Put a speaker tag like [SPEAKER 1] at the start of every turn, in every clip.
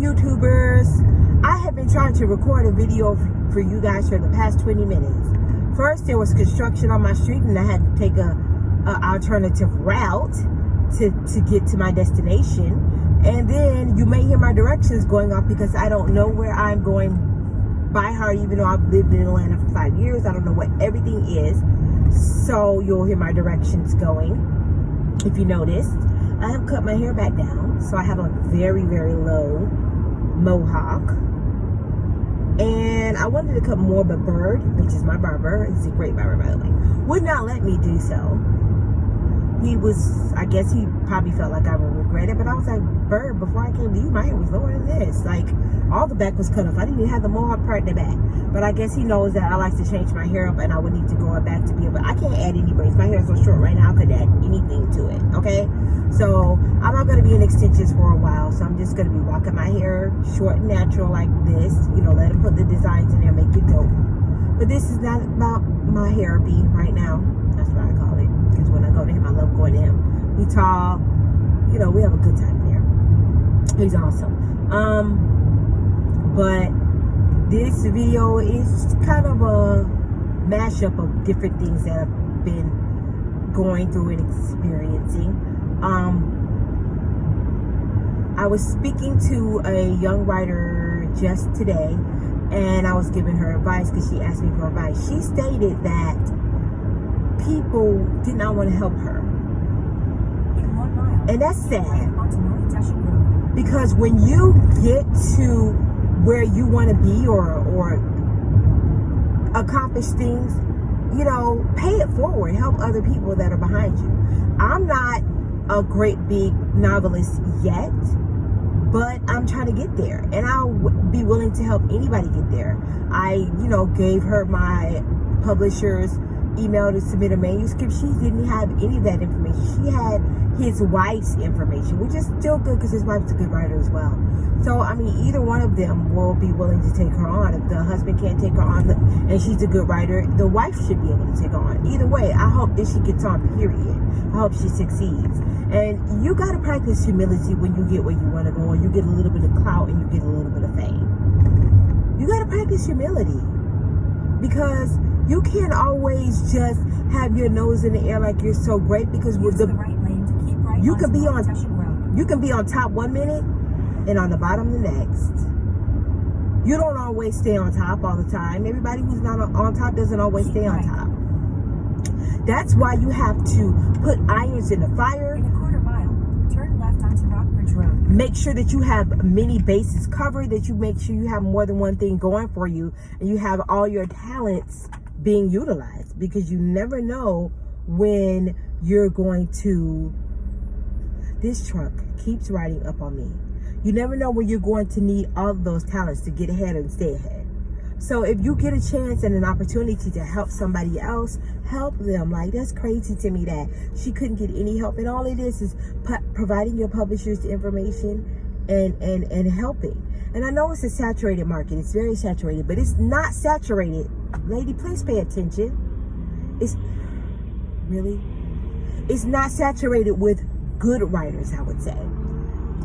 [SPEAKER 1] YouTubers. I have been trying to record a video for you guys for the past 20 minutes. First, there was construction on my street and I had to take a alternative route to get to my destination. And then you may hear my directions going off because I don't know where I'm going by heart, even though I've lived in Atlanta for 5 years. I don't know what everything is. So you'll hear my directions going. If you noticed, I have cut my hair back down. So I have a very, very low mohawk. And I wanted to cut more, but Bird, which is my barber, he's a great barber by the way, would not let me do so. I guess he probably felt like I would regret it, but I was like, Bird, before I came to you, my hair was lower than this. Like, all the back was cut off. I didn't even have the mohawk part in the back. But I guess he knows that I like to change my hair up and I would need to go back to be able, I can't add any braids. My hair is so short right now, I could add anything to it, okay? So, I'm not going to be in extensions for a while, so I'm just going to be rocking my hair short and natural like this. You know, let him put the designs in there, make it dope. But this is not about my hair being right now. That's what I call it. Because when I go to him, I love going to him. He's tall. You know, we have a good time there. He's awesome. But this video is kind of a mashup of different things that I've been going through and experiencing. I was speaking to a young writer just today, and I was giving her advice because she asked me for advice. She stated that people did not want to help her. And that's sad. Because when you get to where you want to be or accomplish things, you know, pay it forward. Help other people that are behind you. I'm not a great big novelist yet, but I'm trying to get there. And I'll be willing to help anybody get there. I, you know, gave her my publisher's email to submit a manuscript. She didn't have any of that information. She had his wife's information, which is still good because his wife's a good writer as well. So, I mean, either one of them will be willing to take her on. If the husband can't take her on and she's a good writer, the wife should be able to take her on. Either way, I hope that she gets on, period. I hope she succeeds. And you got to practice humility when you get where you want to go, and you get a little bit of clout and you get a little bit of fame. You got to practice humility, because you can't always just have your nose in the air like you're so great, because with the right lane to keep right, you can be on top 1 minute and on the bottom the next. You don't always stay on top all the time. Everybody who's not on top doesn't always stay on top. That's why you have to put irons in the fire.
[SPEAKER 2] In a quarter mile, turn left onto Rockbridge Road.
[SPEAKER 1] Make sure that you have many bases covered, that you make sure you have more than one thing going for you, and you have all your talents being utilized, because you never know when you're going to, this truck keeps riding up on me. You never know when you're going to need all of those talents to get ahead and stay ahead. So if you get a chance and an opportunity to help somebody else, help them. Like, that's crazy to me that she couldn't get any help, and all it is providing your publishers the information and helping. And I know it's a saturated market. It's very saturated, but it's not saturated. Lady, please pay attention. It's not saturated with good writers, I would say.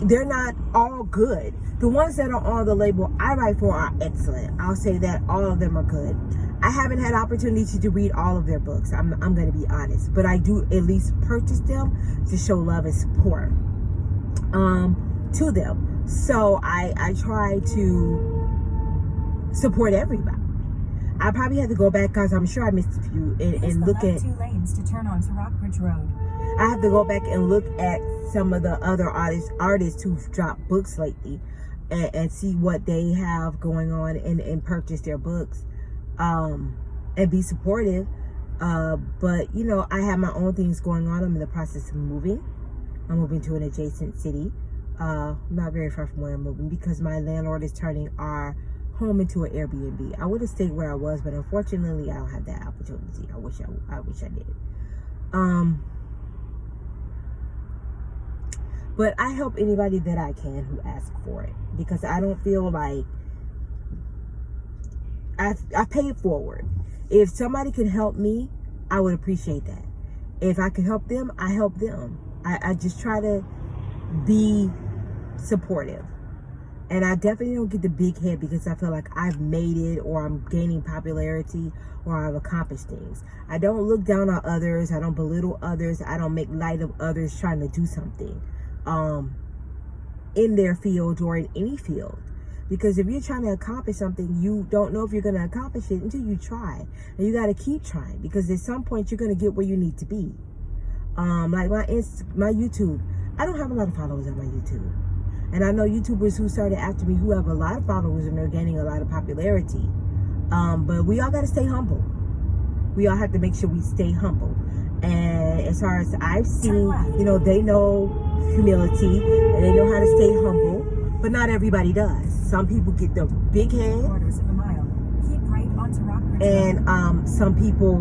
[SPEAKER 1] They're not all good. The ones that are on the label I write for are excellent. I'll say that all of them are good. I haven't had opportunity to read all of their books. I'm going to be honest, but I do at least purchase them to show love and support to them. So I try to support everybody. I probably have to go back, because I'm sure I missed a few, and look at
[SPEAKER 2] 2 lanes to turn onto Rockbridge Road.
[SPEAKER 1] I have to go back and look at some of the other artists who've dropped books lately, and see what they have going on, and purchase their books, and be supportive. But you know, I have my own things going on. I'm in the process of moving. I'm moving to an adjacent city, not very far from where I'm moving, because my landlord is turning our home into an Airbnb. I would have stayed where I was, but unfortunately I don't have that opportunity. I wish I did. But I help anybody that I can who asks for it, because I don't feel like I pay it forward. If somebody can help me, I would appreciate that. If I can help them, I help them. I just try to be supportive. And I definitely don't get the big head because I feel like I've made it, or I'm gaining popularity, or I've accomplished things. I don't look down on others. I don't belittle others. I don't make light of others trying to do something in their field or in any field. Because if you're trying to accomplish something, you don't know if you're going to accomplish it until you try. And you got to keep trying, because at some point you're going to get where you need to be. Like my YouTube, I don't have a lot of followers on my YouTube. And I know YouTubers who started after me who have a lot of followers and they're gaining a lot of popularity. But we all got to stay humble. We all have to make sure we stay humble. And as far as I've seen, they know humility and they know how to stay humble, but not everybody does. Some people get the big head,
[SPEAKER 2] Quarters of a mile. Keep right onto Rockbridge Road.
[SPEAKER 1] and some people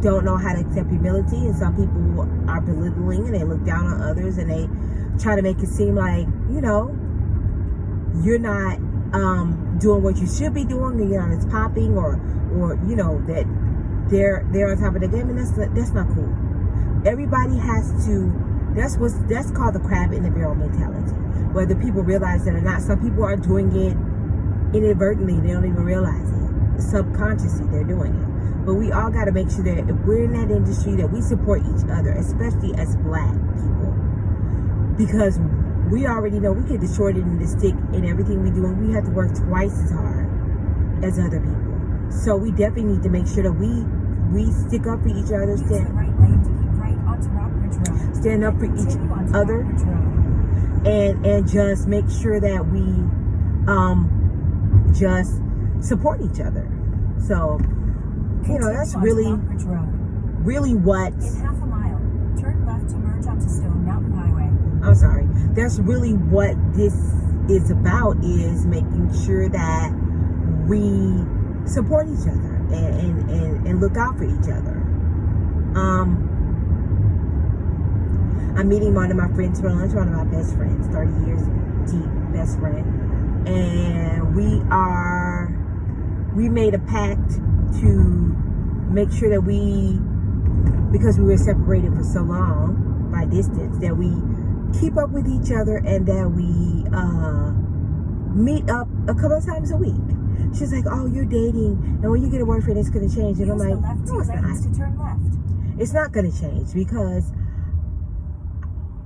[SPEAKER 1] don't know how to accept humility, and some people are belittling and they look down on others and they try to make it seem like, you're not doing what you should be doing, and you're not as popping, or that they're on top of the game, and that's not cool. Everybody has to. That's called the crab in the barrel mentality. Whether people realize it or not, some people are doing it inadvertently. They don't even realize it. Subconsciously, they're doing it. But we all got to make sure that if we're in that industry, that we support each other, especially as Black people, because we already know we get the short end of the stick in everything we do, and we have to work twice as hard as other people. So we definitely need to make sure that we stick up for each other,
[SPEAKER 2] Use the right lane to keep right onto Rockbridge Road.
[SPEAKER 1] stand up for each
[SPEAKER 2] Continue onto
[SPEAKER 1] other,
[SPEAKER 2] Rockbridge Road.
[SPEAKER 1] and just make sure that we just support each other. So that's
[SPEAKER 2] Continue onto Rockbridge Road.
[SPEAKER 1] really what
[SPEAKER 2] In half a mile, turn left to merge onto Stone Mountain Highway.
[SPEAKER 1] I'm sorry. That's really what this is about, is making sure that we support each other and look out for each other. I'm meeting one of my friends for lunch, one of my best friends, 30 years deep best friend. And we made a pact to make sure that because we were separated for so long by distance, that we keep up with each other, and that we meet up a couple of times a week. She's like, "Oh, you're dating, and when you get a boyfriend, it's going to change." And I'm like, "No, it's not.
[SPEAKER 2] To turn left.
[SPEAKER 1] It's not going to change, because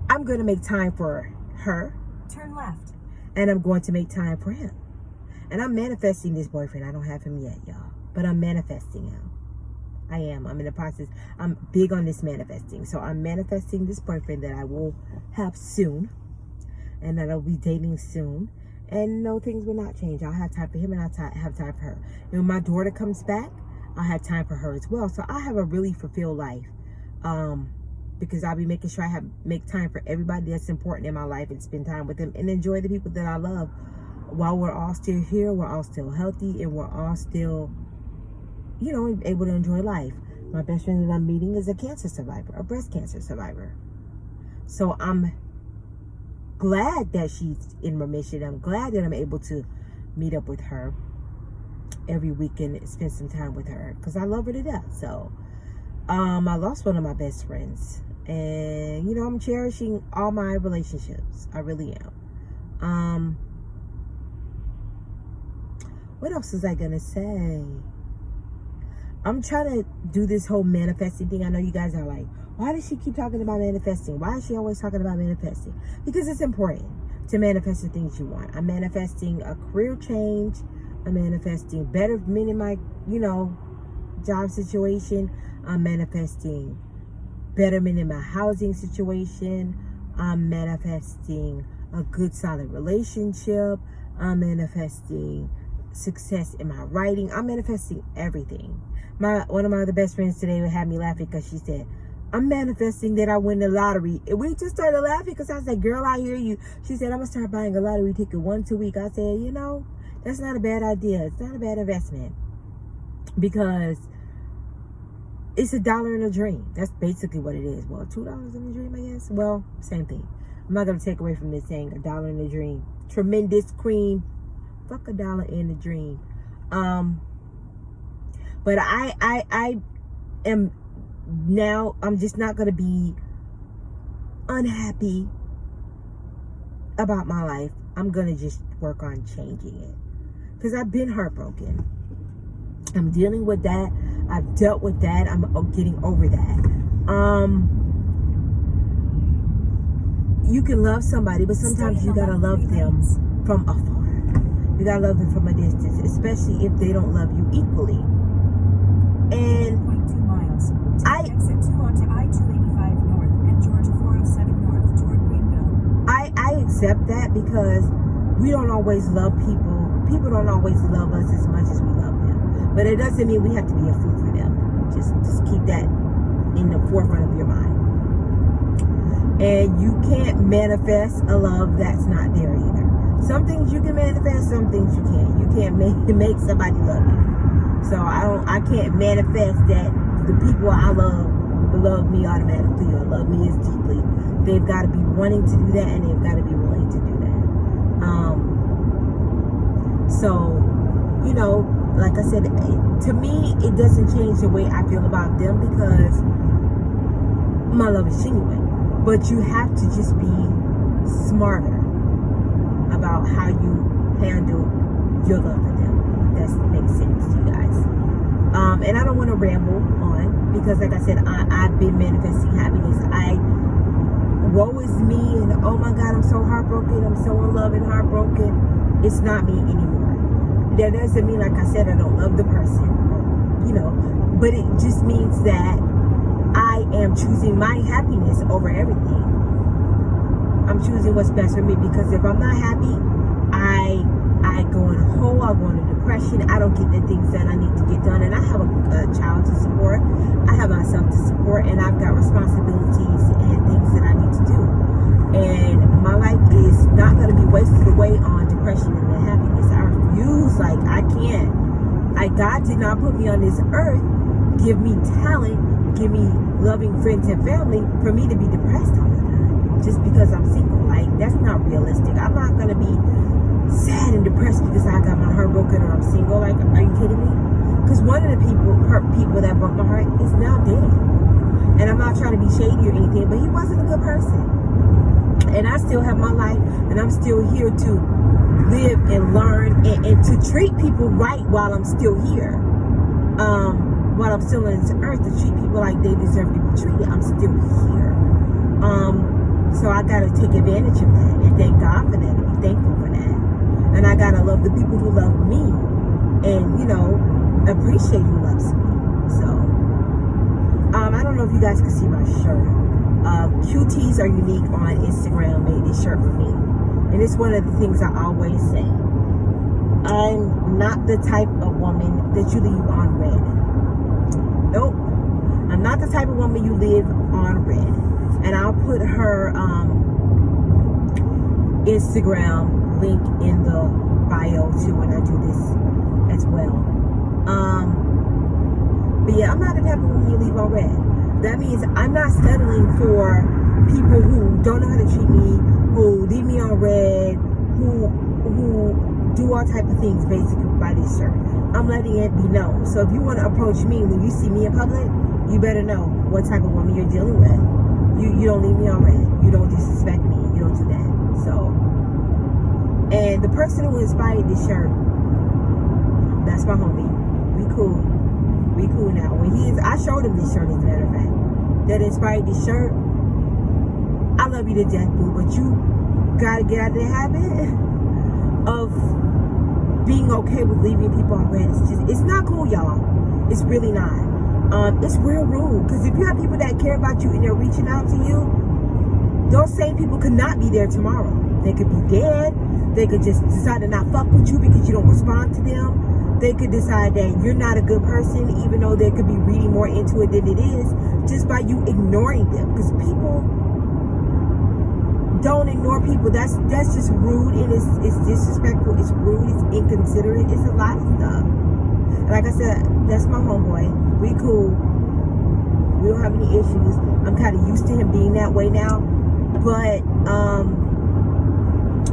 [SPEAKER 1] I'm going to make time for her,
[SPEAKER 2] Turn left.
[SPEAKER 1] and I'm going to make time for him. And I'm manifesting this boyfriend. I don't have him yet, y'all, but I'm manifesting him. I am. I'm in the process. I'm big on this manifesting. So I'm manifesting this boyfriend that I will have soon, and that I'll be dating soon. And no, things will not change. I'll have time for him, and I'll have time for her. And when my daughter comes back, I'll have time for her as well. So I have a really fulfilled life, because I'll be making sure I make time for everybody that's important in my life, and spend time with them and enjoy the people that I love while we're all still here, we're all still healthy, and we're all still, able to enjoy life. My best friend that I'm meeting is a cancer survivor, a breast cancer survivor. So I'm glad that she's in remission. I'm glad that I'm able to meet up with her every weekend and spend some time with her, because I love her to death. So I lost one of my best friends, and I'm cherishing all my relationships. I really am. What else was I gonna say? I'm trying to do this whole manifesting thing. I know you guys are like, why does she keep talking about manifesting? Why is she always talking about manifesting? Because it's important to manifest the things you want. I'm manifesting a career change. I'm manifesting better men in my, job situation. I'm manifesting betterment in my housing situation. I'm manifesting a good, solid relationship. I'm manifesting success in my writing. I'm manifesting everything. One of my other best friends today had me laughing, because she said, "I'm manifesting that I win the lottery." And we just started laughing, because I said, "Girl, I hear you." She said, "I'm going to start buying a lottery ticket 1 2 week." I said, that's not a bad idea. It's not a bad investment, because it's $1 in a dream. That's basically what it is. Well, $2 in a dream, I guess. Well, same thing. I'm not going to take away from this saying $1 in a dream. Tremendous cream. Fuck $1 in a dream. But I am now, I'm just not going to be unhappy about my life, I'm gonna just work on changing it, because I've been heartbroken. I'm dealing with that. I've dealt with that. I'm getting over that. You can love somebody, but sometimes you gotta love them from afar. You gotta love them from a distance, especially if they don't love you equally. And
[SPEAKER 2] 2 miles.
[SPEAKER 1] I-
[SPEAKER 2] Take exit 2 onto I-285 North and Georgia 407 North toward Greenville.
[SPEAKER 1] I accept that, because we don't always love people. People don't always love us as much as we love them. But it doesn't mean we have to be a fool for them. Just keep that in the forefront of your mind. And you can't manifest a love that's not there either. Some things you can manifest, some things you can't. You can't make somebody love you. So I can't manifest that the people I love me automatically or love me as deeply. They've got to be wanting to do that, and they've got to be willing to do that. So, you know, like I said, to me, it doesn't change the way I feel about them, because my love is genuine. But you have to just be smarter about how you handle your love for them. That makes sense to you guys. And I don't want to ramble on, because like I said, I've been manifesting happiness. Woe is me, and oh my God, I'm so heartbroken, I'm so in love and heartbroken. It's not me anymore. That doesn't mean, like I said, I don't love the person, you know, but it just means that I am choosing my happiness over everything. I'm choosing what's best for me, because if I'm not happy, I go in a hole, I go into depression, I don't get the things that I need to get done, and I have a child to support, I have myself to support, and I've got responsibilities and things that I need to do. And my life is not going to be wasted away on depression and unhappiness. I refuse. Like, I can't. God did not put me on this earth, give me talent, give me loving friends and family for me to be depressed all the time just because I'm single. Like, that's not realistic. I'm not going to be sad and depressed because I got my heart broken or I'm single. Like, are you kidding me? Because one of the people that broke my heart is now dead. And I'm not trying to be shady or anything, but he wasn't a good person. And I still have my life, and I'm still here to live and learn and to treat people right while I'm still here. While I'm still on this earth, to treat people like they deserve to be treated. I'm still here. So I gotta take advantage of that and thank God for that and be thankful for that. And I gotta love the people who love me and, you know, appreciate who loves me. So, I don't know if you guys can see my shirt. QTs Are Unique on Instagram made this shirt for me. And it's one of the things I always say. I'm not the type of woman that you leave on red. Nope. I'm not the type of woman you live on red. And I'll put her Instagram link in the bio too when I do this as well. But yeah, I'm not the type of woman you leave on red. That means I'm not settling for people who don't know how to treat me, who leave me on red, who do all type of things basically by this shirt. I'm letting it be known. So if you want to approach me when you see me in public, you better know what type of woman you're dealing with. You don't leave me on red. You don't disrespect me. You don't do that. So, and the person who inspired this shirt, that's my homie. We cool. We cool now. I showed him this shirt, as a matter of fact, that inspired this shirt. I love you to death, boo, but you gotta get out of the habit of being okay with leaving people on red. It's not cool, y'all. It's really not. It's real rude, because if you have people that care about you and they're reaching out to you, those same people could not be there tomorrow. They could be dead. They could just decide to not fuck with you because you don't respond to them. They could decide that you're not a good person, even though they could be reading more into it than it is, just by you ignoring them. Because people don't ignore people. That's just rude, and it's disrespectful. It's rude. It's inconsiderate. It's a lot of stuff. Like I said, that's my homeboy. We cool. We don't have any issues. I'm kind of used to him being that way now, but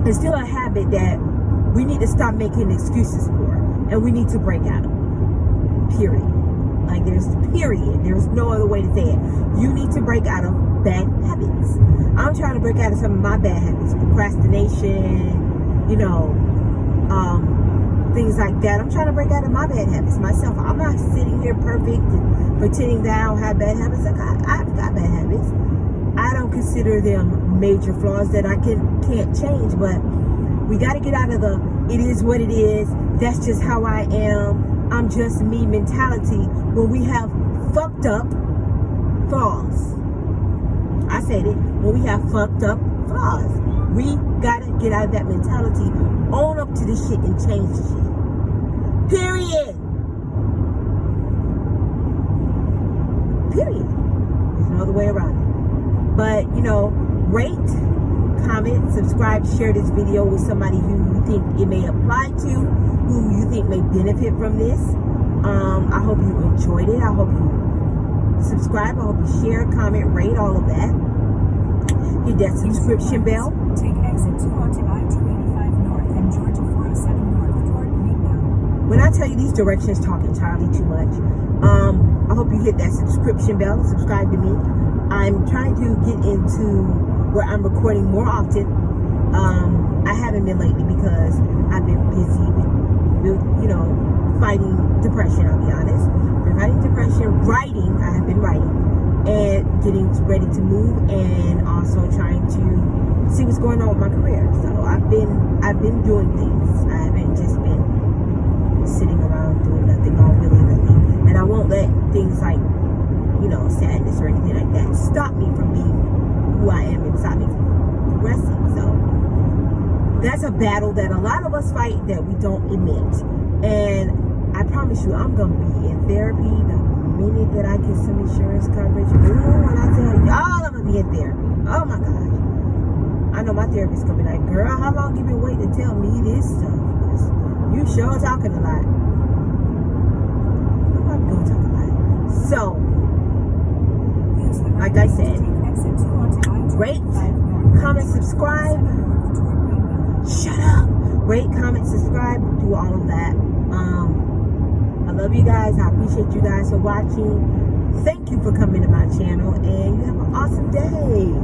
[SPEAKER 1] it's still a habit that we need to stop making excuses for, and we need to break out of. Period. Like, there's period. There's no other way to say it. You need to break out of bad habits. I'm trying to break out of some of my bad habits. Procrastination, you know, things like that. I'm trying to break out of my bad habits myself. I'm not sitting here perfect and pretending that I don't have bad habits. Like, I've got bad habits. I don't consider them major flaws that I can't change, but we got to get out of the it is what it is, that's just how I am, I'm just me mentality when we have fucked up flaws. I said it. When we have fucked up flaws, we got to get out of that mentality, own up to this shit and change the shit. Period. There's no other way around it. But, you know, rate, comment, subscribe, share this video with somebody who you think it may apply to, who you think may benefit from this. I hope you enjoyed it. I hope you subscribe. I hope you share, comment, rate, all of that. Hit that subscription bell.
[SPEAKER 2] Take exit 2 onto I-285 North and Georgia 407 North toward Greenbelt.
[SPEAKER 1] When I tell you these directions talk entirely too much, I hope you hit that subscription bell and subscribe to me. I'm trying to get into where I'm recording more often. I haven't been lately because I've been busy with you know, fighting depression, I'll be honest. I've been fighting depression, writing, I have been writing, and getting ready to move, and also trying to see what's going on with my career. So I've been doing things. I haven't just been sitting around doing nothing all willy-nilly. And I won't let things like, you know, sadness or anything like that stop me from being who I am and stop me from progressing. So that's a battle that a lot of us fight that we don't admit. And I promise you, I'm gonna be in therapy the minute that I get some insurance coverage. Ooh, when I tell y'all I'm gonna be in therapy. Oh my gosh. I know my therapist gonna be like, girl, how long you been waiting to tell me this stuff? 'Cause you sure talking a lot. I'm gonna talk a lot. So, like I said, rate, comment, subscribe. Shut up. Rate, comment, subscribe. Do all of that. I love you guys. I appreciate you guys for watching. Thank you for coming to my channel, and you have an awesome day.